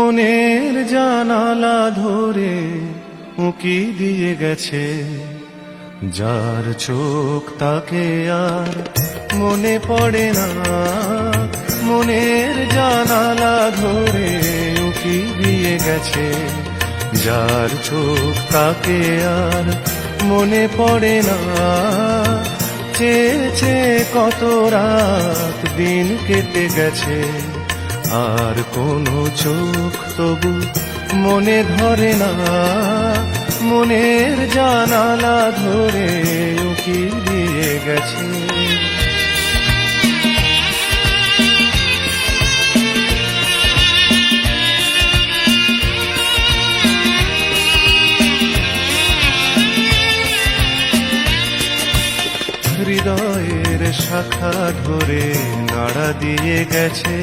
মনের জানালা ধরে উঁকি দিয়ে গেছে, যার চোখ তাকে আর মনে পড়ে না। মনের জানালা ধরে উঁকি দিয়ে গেছে, যার চোখ তাকে আর মনে পড়ে না। চেয়েছে কত রাত দিন কেটে গেছে, আর কোনো চোখ তবু মনে ধরে না। মনের জানালা ধরে উঁকি দিয়ে গেছে। হৃদয়ের শাখা ধরে নাড়া দিয়ে গেছে,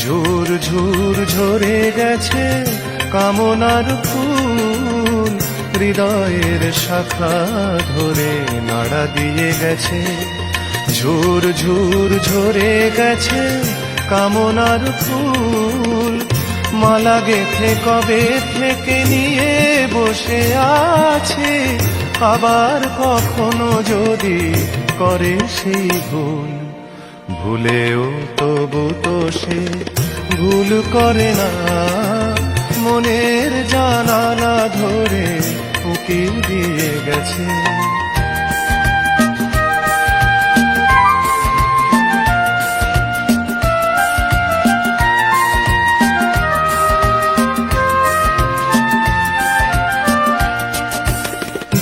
ঝুর ঝুর ঝরে গেছে কামনার ফুল। হৃদয়ের শাখা ধরে নাড়া দিয়ে গেছে, ঝুর ঝুর ঝরে গেছে কামনার ফুল। মালা গেথে কবে থেকে নিয়ে বসে আছে, আবার কখনো যদি করে সেই ভুল। ভুলেও তবু তো সে ভুল করে না। মনের জানালা ধরে উঁকি দিয়ে গেছে।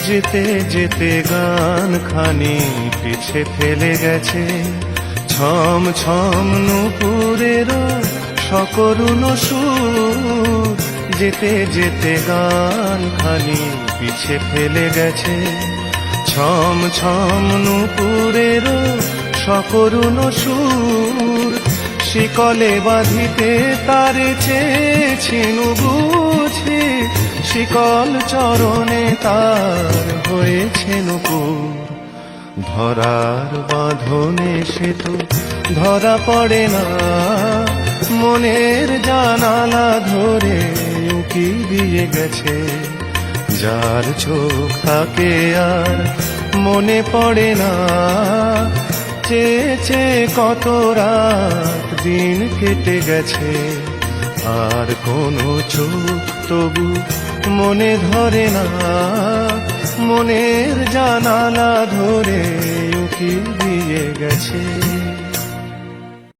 যেতে যেতে গান খানি পিছে ফেলে গেছে, ছম ছম নূপুরেরও সকরুণ সুর। যেতে যেতে গান খানি পিছে ফেলে গেছে, ছম ছম নূপুরেরও সকরুণ সুর। শিকলে বাঁধিতে তারে চেয়েছিনু বুঝি, শিকল চরণে তার হয়েছে নূপুর। ধরার বাঁধনে সে তো ধরা পড়ে না। মনের জানালা ধরে উঁকি দিয়ে গেছে, যার চোখ তাকে আর মনে পড়ে না। চেয়েছে কত রাত দিন কেটে গেছে, আর কোনো চোখ তবু মনে ধরে না। মনের জানালা ধরে উঁকি দিয়ে গেছে।